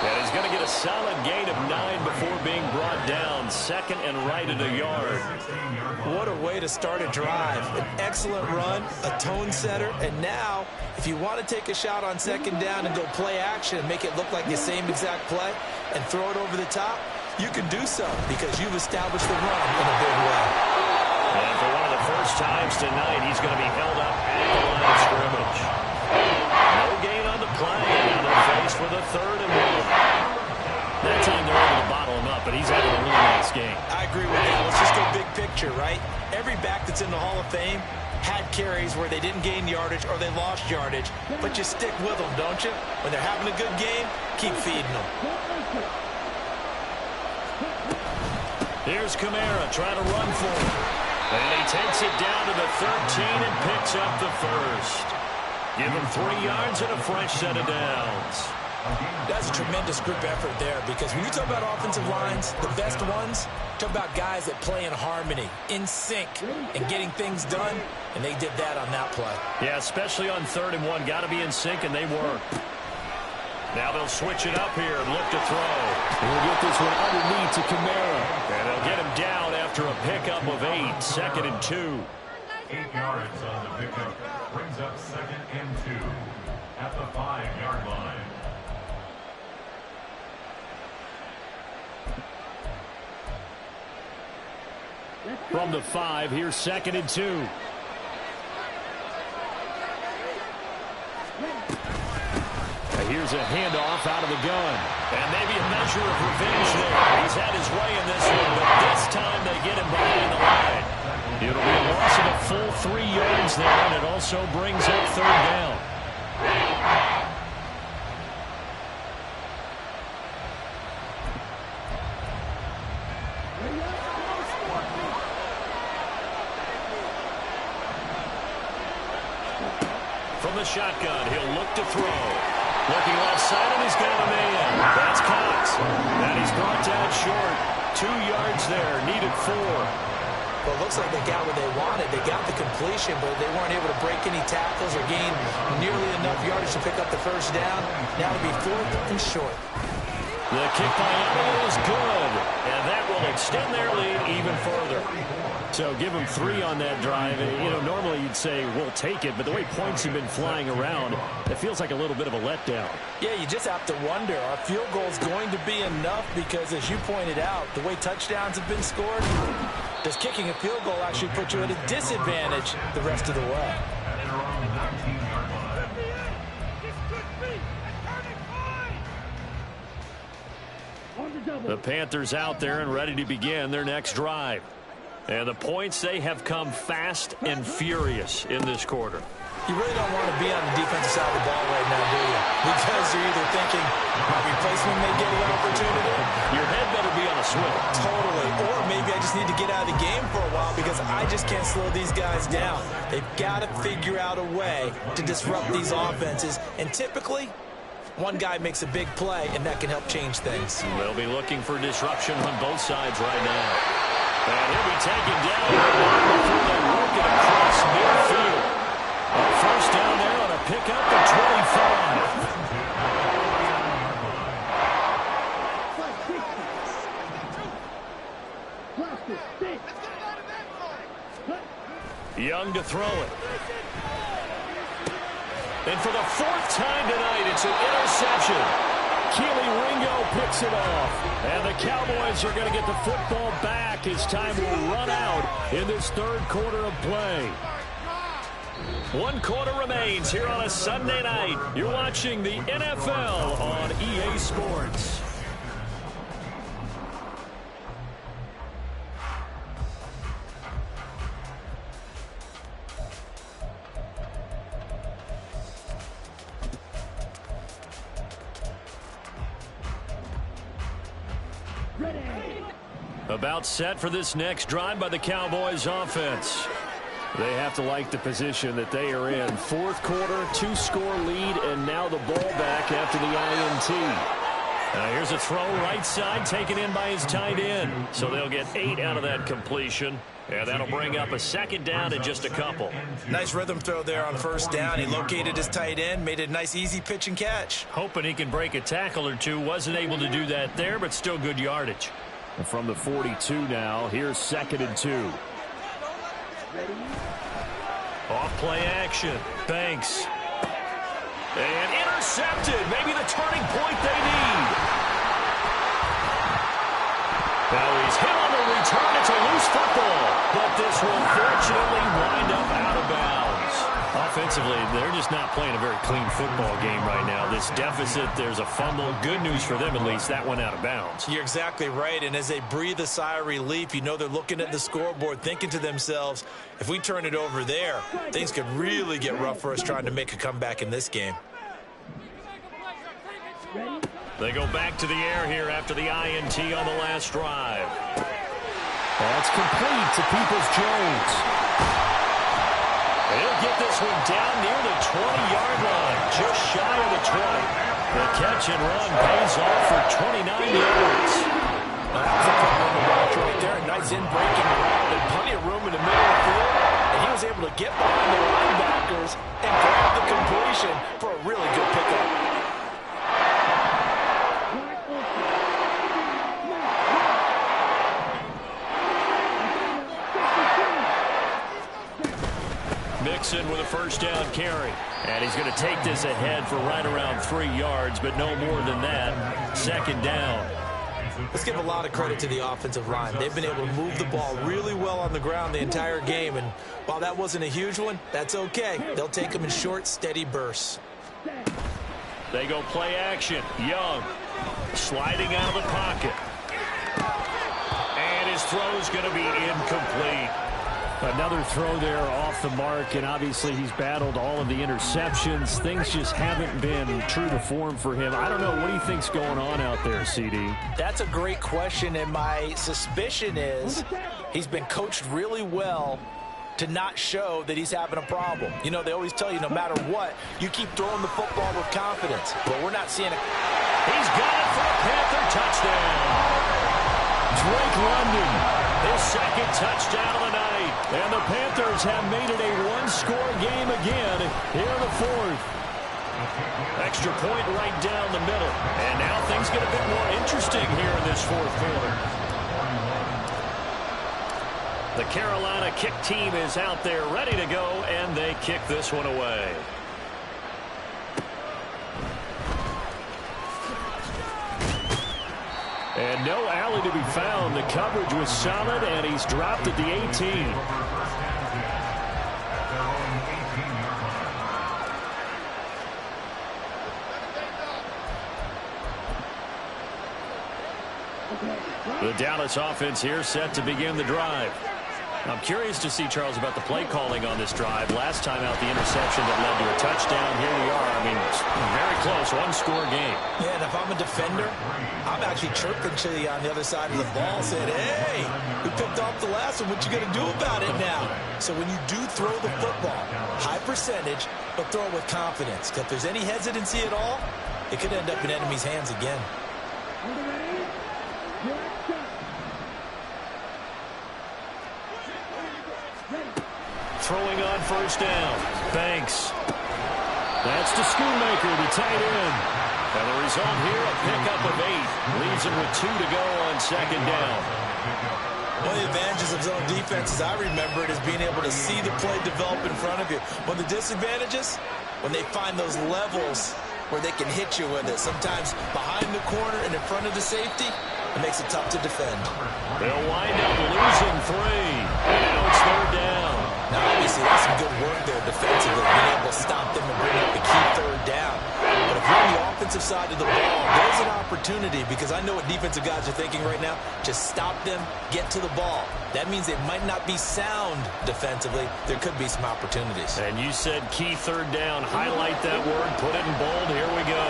And he's going to get a solid gain of 9 before being brought down. Second and right at a yard. What a way to start a drive. An excellent run, a tone setter, and now if you want to take a shot on second down and go play action and make it look like the same exact play and throw it over the top, you can do so because you've established the run in a big way. And for one of the first times tonight, he's going to be held up at the line of scrimmage. No gain on the play, and now they're faced with a 3rd and 1. That time they're able to bottle him up, but he's having a really nice game. I agree with that. Let's just go big picture, right? Every back that's in the Hall of Fame had carries where they didn't gain yardage or they lost yardage, but you stick with them, don't you? When they're having a good game, keep feeding them. Here's Kamara trying to run for it. And he takes it down to the 13 and picks up the first. Give him 3 yards and a fresh set of downs. That's a tremendous group effort there, because when you talk about offensive lines, the best ones, talk about guys that play in harmony, in sync, and getting things done, and they did that on that play. Yeah, especially on 3rd and 1. Got to be in sync, and they were. Now they'll switch it up here and look to throw. We'll get this one underneath to Kamara. And they'll get him down after a pickup of 8. 2nd and 2. 8 yards on the pickup. Brings up 2nd and 2 at the 5-yard line. From the 5, here's 2nd and 2. Here's a handoff out of the gun. And maybe a measure of revenge there. He's had his way in this one, but this time they get him behind the line. It'll be a loss of a full 3 yards there, and it also brings up 3rd down. From the shotgun, he'll look to throw. Looking left side, and he's got a man. That's Cox. And he's brought down short. 2 yards there, needed 4. Well, it looks like they got what they wanted. They got the completion, but they weren't able to break any tackles or gain nearly enough yardage to pick up the first down. Now it'll be 4th and short. The kick by Allen is good, and that will extend their lead even further. So give them 3 on that drive. You know, normally you'd say, we'll take it, but the way points have been flying around, it feels like a little bit of a letdown. Yeah, you just have to wonder, are field goals going to be enough? Because as you pointed out, the way touchdowns have been scored, does kicking a field goal actually put you at a disadvantage the rest of the way? The Panthers out there and ready to begin their next drive. And the points, they have come fast and furious in this quarter. You really don't want to be on the defensive side of the ball right now, do you? Because you're either thinking, my replacement may get an opportunity. Your head better be on a swivel. Totally. Or maybe I just need to get out of the game for a while because I just can't slow these guys down. They've got to figure out a way to disrupt these offenses. And typically, one guy makes a big play, and that can help change things. They'll be looking for disruption on both sides right now. And he'll be taken down before they work it across midfield. First down there on a pickup at 25. Stay Young to throw it. And for the fourth time tonight, it's an interception. Keely Ringo picks it off. And the Cowboys are going to get the football back as time will run out in this third quarter of play. 1 quarter remains here on a Sunday night. You're watching the NFL on EA Sports. About set for this next drive by the Cowboys offense. They have to like the position that they are in. Fourth quarter, 2-score lead, and now the ball back after the INT. Here's a throw right side taken in by his tight end. So they'll get 8 out of that completion. And that'll bring up a second down in just a couple. Nice rhythm throw there on first down. He located his tight end, made it a nice easy pitch and catch. Hoping he can break a tackle or two. Wasn't able to do that there, but still good yardage. And from the 42 now, here's 2nd and 2. Off play action. Banks. And intercepted. Maybe the turning point they need. Now he's hit on the return. It's a loose football. But this will fortunately wind up out of bounds. Offensively, they're just not playing a very clean football game right now. This deficit, there's a fumble. Good news for them, at least. That went out of bounds. You're exactly right. And as they breathe a sigh of relief, you know they're looking at the scoreboard, thinking to themselves, if we turn it over there, things could really get rough for us trying to make a comeback in this game. They go back to the air here after the INT on the last drive. That's complete to Peoples-Jones. He'll get this one down near the 20-yard line, just shy of the 20. The catch and run pays off for 29 yards. That's a fun one to watch right there. A nice in-breaking route and plenty of room in the middle of the field. And he was able to get behind the linebackers and grab the completion for a really good pickup. Mixon with a first down carry. And he's going to take this ahead for right around 3 yards, but no more than that. 2nd down. Let's give a lot of credit to the offensive line. They've been able to move the ball really well on the ground the entire game. And while that wasn't a huge one, that's okay. They'll take them in short, steady bursts. They go play action. Young sliding out of the pocket. And his throw's going to be incomplete. Another throw there off the mark, and obviously he's battled all of the interceptions. Things just haven't been true to form for him. I don't know. What do you think's going on out there, CD? That's a great question, and my suspicion is he's been coached really well to not show that he's having a problem. You know, they always tell you no matter what, you keep throwing the football with confidence. But we're not seeing it. He's got it for a Panther touchdown. Drake London, his 2nd touchdown of the night. And the Panthers have made it a 1-score game again here in the 4th. Extra point right down the middle. And now things get a bit more interesting here in this 4th quarter. The Carolina kick team is out there ready to go, and they kick this one away. And no alley to be found. The coverage was solid, and he's dropped at the 18. The Dallas offense here set to begin the drive. I'm curious to see, Charles, about the play calling on this drive. Last time out, the interception that led to a touchdown. Here we are. I mean, very close, 1-score game. Yeah, and if I'm a defender, I'm actually chirping to you on the other side of the ball, saying, hey, we picked off the last one. What you going to do about it now? So when you do throw the football, high percentage, but throw it with confidence. If there's any hesitancy at all, it could end up in enemy's hands again. Throwing on first down. Banks. That's to Schoonmaker, the tight end. And the result here, a pickup of 8. Leaves him with 2 to go on 2nd down. One of the advantages of zone defense, as I remember it, is being able to see the play develop in front of you. One of the disadvantages, when they find those levels where they can hit you with it. Sometimes behind the corner and in front of the safety, it makes it tough to defend. They'll wind up losing 3. And now it's 3rd down. Now, obviously, that's some good work there defensively, being able to stop them and bring up the key 3rd down. But if you're on the offensive side of the ball, there's an opportunity, because I know what defensive guys are thinking right now. Just stop them, get to the ball. That means they might not be sound defensively. There could be some opportunities. And you said key 3rd down. Highlight that word. Put it in bold. Here we go.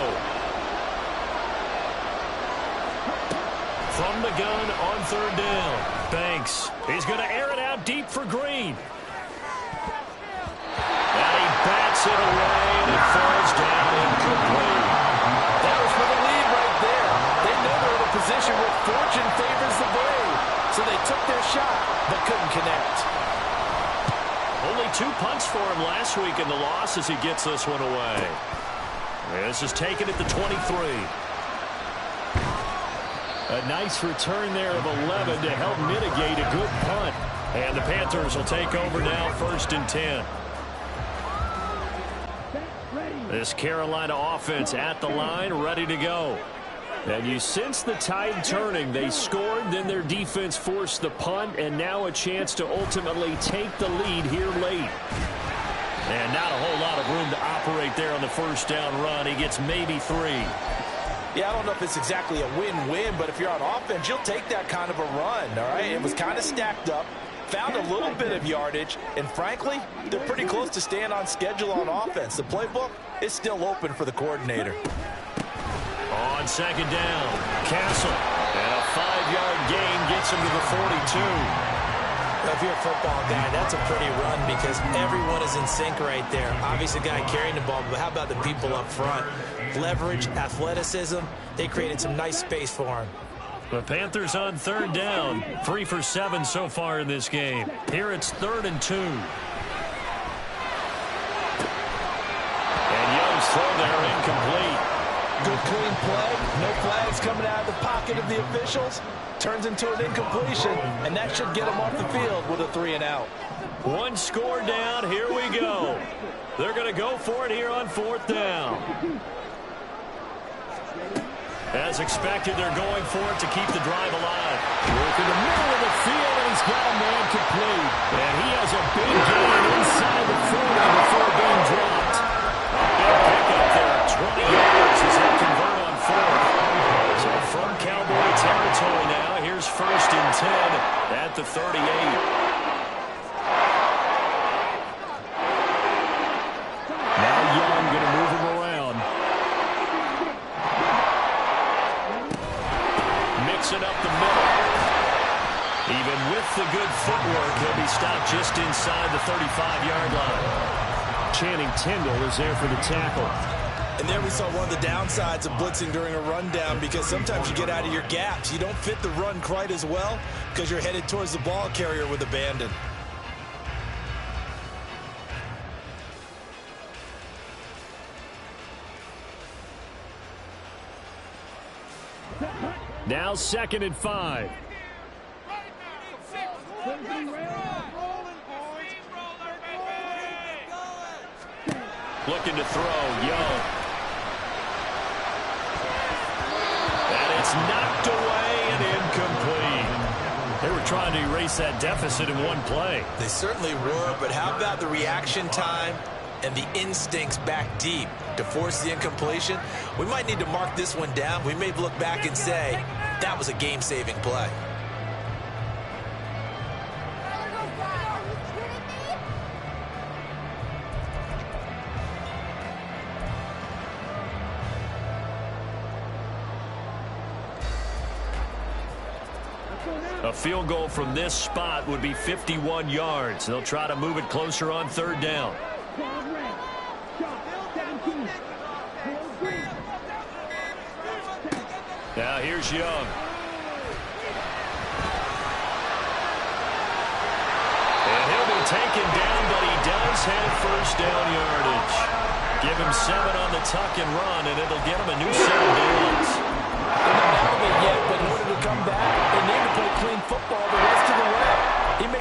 From the gun on 3rd down. Banks. He's going to air it out deep for Green. And he bats it away, and it falls down incomplete. That was for the lead right there. They know they're in a position where fortune favors the brave. So they took their shot, but couldn't connect. Only 2 punts for him last week in the loss as he gets this one away. This is taken at the 23. A nice return there of 11 to help mitigate a good punt. And the Panthers will take over now, 1st and 10. This Carolina offense at the line, ready to go. And you sense the tide turning. They scored, then their defense forced the punt, and now a chance to ultimately take the lead here late. And not a whole lot of room to operate there on the 1st down run. He gets maybe 3. Yeah, I don't know if it's exactly a win-win, but if you're on offense, you'll take that kind of a run, all right? It was kind of stacked up, found a little bit of yardage, and frankly, they're pretty close to staying on schedule on offense. The playbook is still open for the coordinator. On 2nd down, Castle. And a 5-yard gain gets him to the 42. If you're a football guy, that's a pretty run because everyone is in sync right there. Obviously, the guy carrying the ball, but how about the people up front? Leverage, athleticism, they created some nice space for him. The Panthers on 3rd down. 3 for 7 so far in this game. Here it's 3rd and 2. And Young's throw there incomplete. Good clean play, no flags coming out of the pocket of the officials. Turns into an incompletion, and that should get them off the field with a 3 and out. 1 score down, here we go. They're going to go for it here on 4th down. As expected, they're going for it to keep the drive alive. Work in the middle of the field, and he's got a man complete. And he has a big gain inside the 40 before being dropped. Big pickup there, 20 yards as they convert on 4th. So from Cowboy territory now, here's 1st and 10 at the 38. Now Young going to move him around. Mixing up the middle. Even with the good footwork, he'll be stopped just inside the 35-yard line. Channing Tindall is there for the tackle. And there we saw one of the downsides of blitzing during a rundown because sometimes you get out of your gaps. You don't fit the run quite as well because you're headed towards the ball carrier with abandon. Now 2nd and 5. Looking to throw, Young. And it's knocked away and incomplete. They were trying to erase that deficit in one play. They certainly were, but how about the reaction time and the instincts back deep to force the incompletion? We might need to mark this one down. We may look back and say, that was a game-saving play. A field goal from this spot would be 51 yards. They'll try to move it closer on 3rd down. Now here's Young. And he'll be taken down, but he does have 1st down yardage. Give him 7 on the tuck and run, and it'll get him a new set of downs. They're not out of it yet, but in order to come back, they need to play clean football the rest of the way.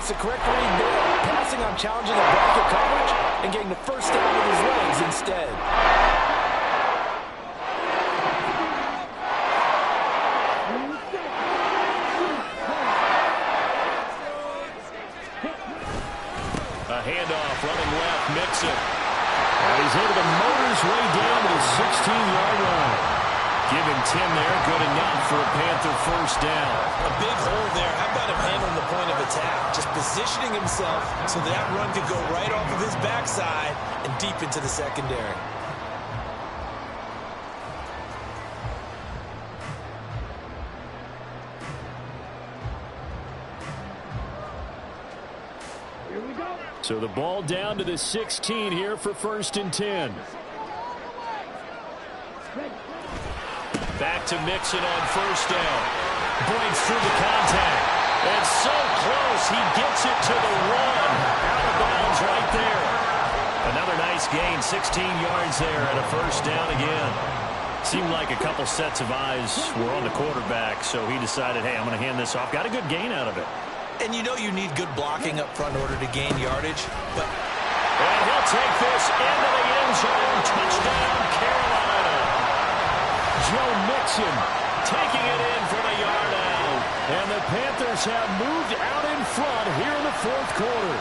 That's the correct read there. Passing on challenging a bracket coverage and getting the first down with his legs instead. A handoff running left, Mixon. He's able to motor his way down to the 16-yard line. Give him 10 there, good enough for a Panther first down. A big hole there. How about him handling the point of attack? Just positioning himself so that run could go right off of his backside and deep into the secondary. So the ball down to the 16 here for 1st and 10. Back to Mixon on first down. Breaks through the contact. And so close, he gets it to the 1. Out of bounds right there. Another nice gain, 16 yards there and a first down again. Seemed like a couple sets of eyes were on the quarterback, so he decided, hey, I'm going to hand this off. Got a good gain out of it. And you know you need good blocking up front in order to gain yardage. And he'll take this into the end zone. Touchdown, Carolina. Joe Mixon taking it in from a yard out. And the Panthers have moved out in front here in the 4th quarter.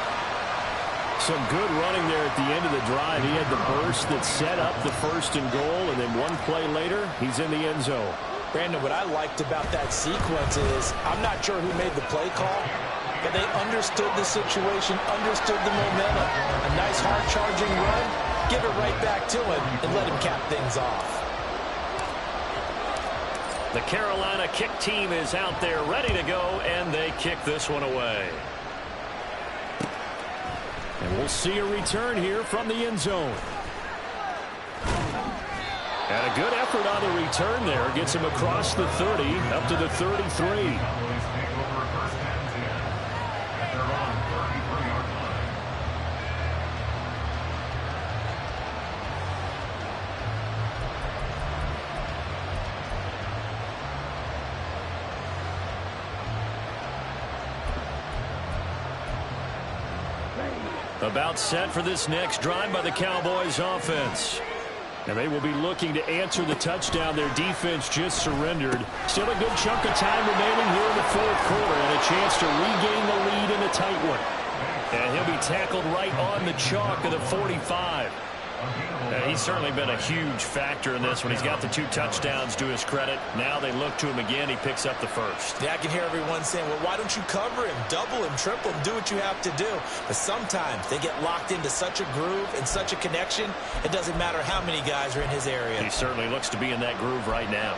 Some good running there at the end of the drive. He had the burst that set up the 1st and goal, and then one play later, he's in the end zone. Brandon, what I liked about that sequence is I'm not sure who made the play call, but they understood the situation, understood the momentum. A nice hard-charging run, give it right back to him, and let him cap things off. The Carolina kick team is out there ready to go, and they kick this one away. And we'll see a return here from the end zone. And a good effort on the return there. Gets him across the 30, up to the 33. About set for this next drive by the Cowboys offense. And they will be looking to answer the touchdown their defense just surrendered. Still a good chunk of time remaining here in the 4th quarter and a chance to regain the lead in a tight one. And he'll be tackled right on the chalk of the 45. He's certainly been a huge factor in this one. He's got the 2 touchdowns to his credit. Now they look to him again. He picks up the first. Yeah, I can hear everyone saying, well, why don't you cover him, double him, triple him, do what you have to do. But sometimes they get locked into such a groove and such a connection, it doesn't matter how many guys are in his area. He certainly looks to be in that groove right now.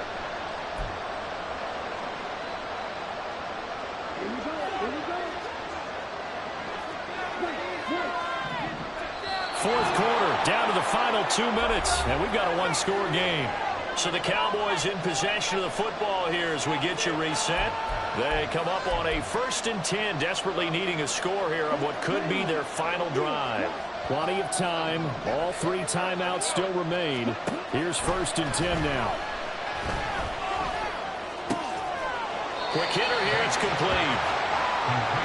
Fourth quarter, down to the final 2 minutes, and we've got a 1-score game. So the Cowboys in possession of the football here as we get you reset. They come up on a 1st and 10, desperately needing a score here on what could be their final drive. Plenty of time. All 3 timeouts still remain. Here's 1st and 10 now. Quick hitter here, it's complete.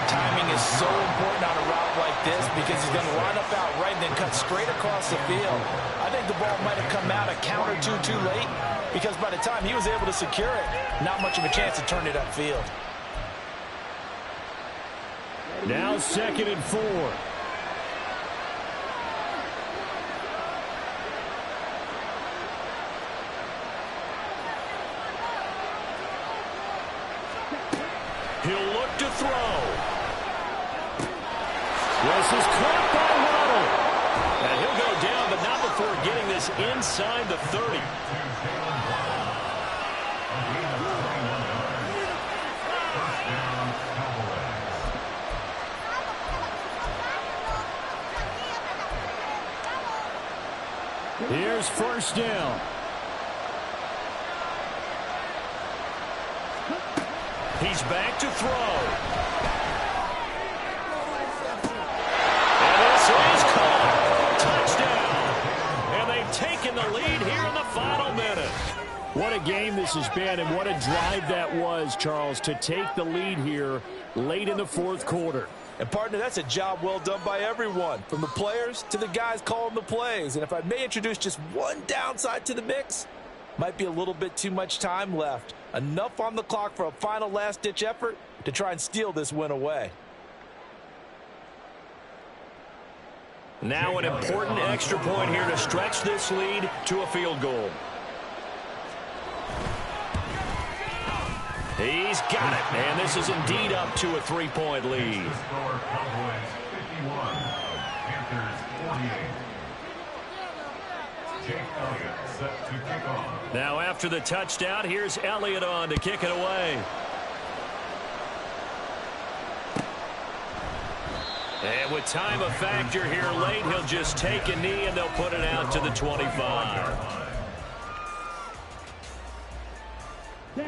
Timing is so important on a route like this because he's going to line up out right and then cut straight across the field. I think the ball might have come out a count or two too late because by the time he was able to secure it, not much of a chance to turn it upfield. Now 2nd and 4. He'll look to throw. This is caught by Waddle. And he'll go down, but not before getting this inside the 30. Here's 1st down. He's back to throw. And this is caught. Touchdown. And they've taken the lead here in the final minute. What a game this has been and what a drive that was, Charles, to take the lead here late in the 4th quarter. And, partner, that's a job well done by everyone, from the players to the guys calling the plays. And if I may introduce just one downside to the mix, might be a little bit too much time left. Enough on the clock for a final last-ditch effort to try and steal this win away. Now an important extra point here to stretch this lead to a field goal. He's got it, and this is indeed up to a 3-point lead. Cowboys 51, Panthers 48. Jake Elliott set to kick off. Now after the touchdown, here's Elliott on to kick it away. And with time a factor here late, he'll just take a knee and they'll put it out to the 25.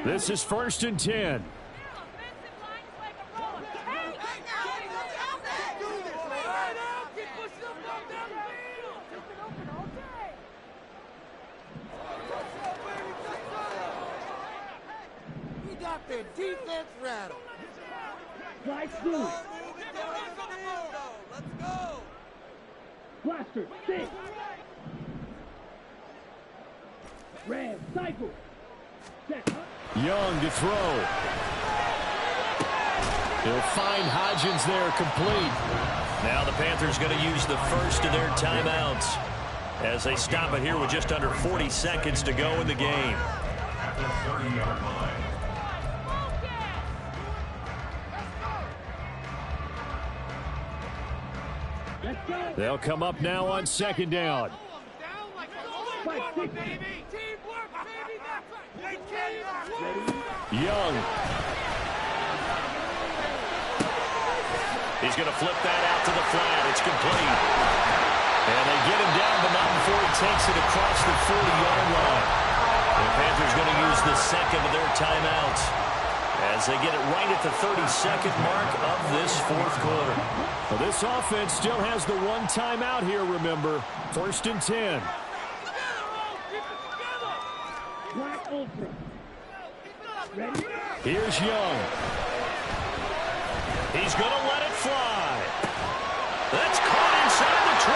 This is 1st and 10. We got their defense rattled. Fly through. Let's go. Blaster, six. Ram, cycle. Young to throw. He'll find Hodgins there complete. Now the Panthers going to use the first of their timeouts as they stop it here with just under 40 seconds to go in the game. At the 30-yard line. They'll come up now on 2nd down. Young. He's going to flip that out to the flat. It's complete. And they get him down, but not before he takes it across the 40-yard line. The Panthers going to use the second of their timeouts as they get it right at the 32nd mark of this 4th quarter. Well, this offense still has the one timeout here, remember. 1st and 10. Black Ultra. Ready? Here's Young. He's going to let it fly. That's caught inside the 20.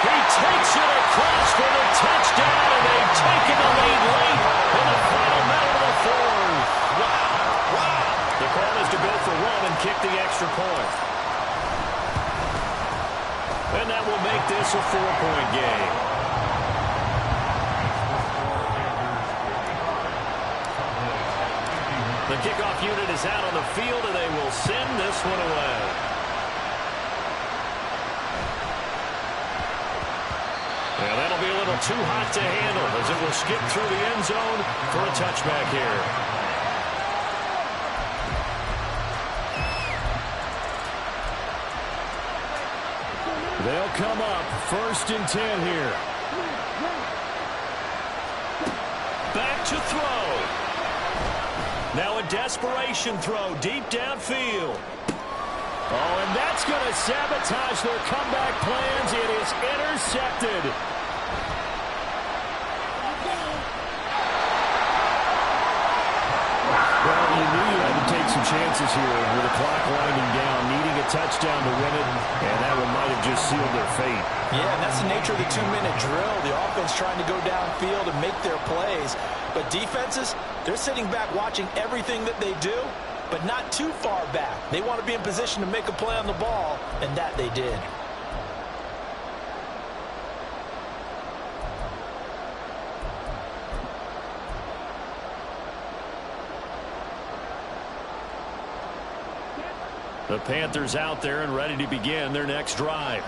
He takes it across for the touchdown, and they've taken the lead late in the final minute of the 4th. Wow. The call is to go for one and kick the extra point. And that will make this a 4-point game. The kickoff unit is out on the field, and they will send this one away. And that'll be a little too hot to handle as it will skip through the end zone for a touchback here. They'll come up 1st and 10 here. Back to throw. Now a desperation throw deep downfield. Oh, and that's going to sabotage their comeback plans. It is intercepted. Well, you knew you had to take some chances here with the clock winding down, needing a touchdown to win it, and that one might have just sealed their fate. Yeah, and that's the nature of the 2-minute drill. The offense trying to go downfield and make their plays. But defenses, they're sitting back watching everything that they do, but not too far back. They want to be in position to make a play on the ball, and that they did. The Panthers out there and ready to begin their next drive.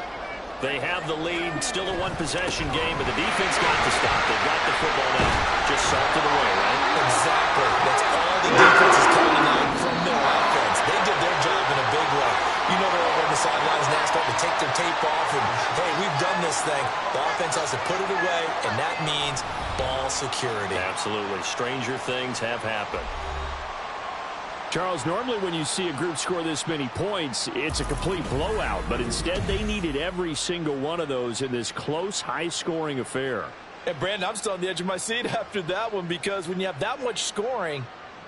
They have the lead, still a one-possession game, but the defense got to stop. They've got the football now, just salted away, right? Exactly. That's all the defense is counting on from their offense. They did their job in a big way. You know they're over on the sidelines now starting to take their tape off and, hey, we've done this thing. The offense has to put it away, and that means ball security. Absolutely. Stranger things have happened. Charles, normally when you see a group score this many points, it's a complete blowout. But instead, they needed every single one of those in this close, high-scoring affair. And, Brandon, I'm still on the edge of my seat after that one because when you have that much scoring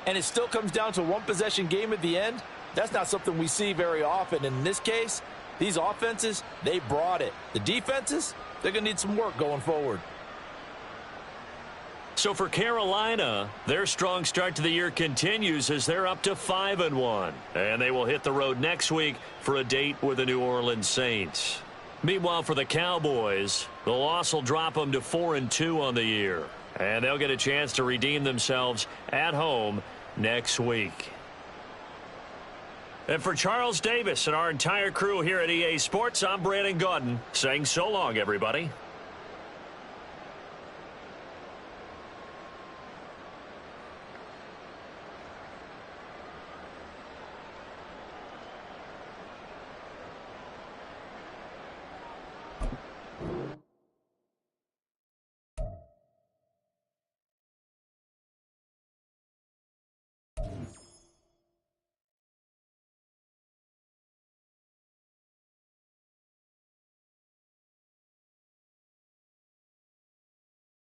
and it still comes down to a one-possession game at the end, That's not something we see very often. In this case, these offenses, they brought it. The defenses, they're going to need some work going forward. So for Carolina, their strong start to the year continues as they're up to 5-1. And they will hit the road next week for a date with the New Orleans Saints. Meanwhile, for the Cowboys, the loss will drop them to 4-2 on the year. And they'll get a chance to redeem themselves at home next week. And for Charles Davis and our entire crew here at EA Sports, I'm Brandon Gaudin saying so long, everybody.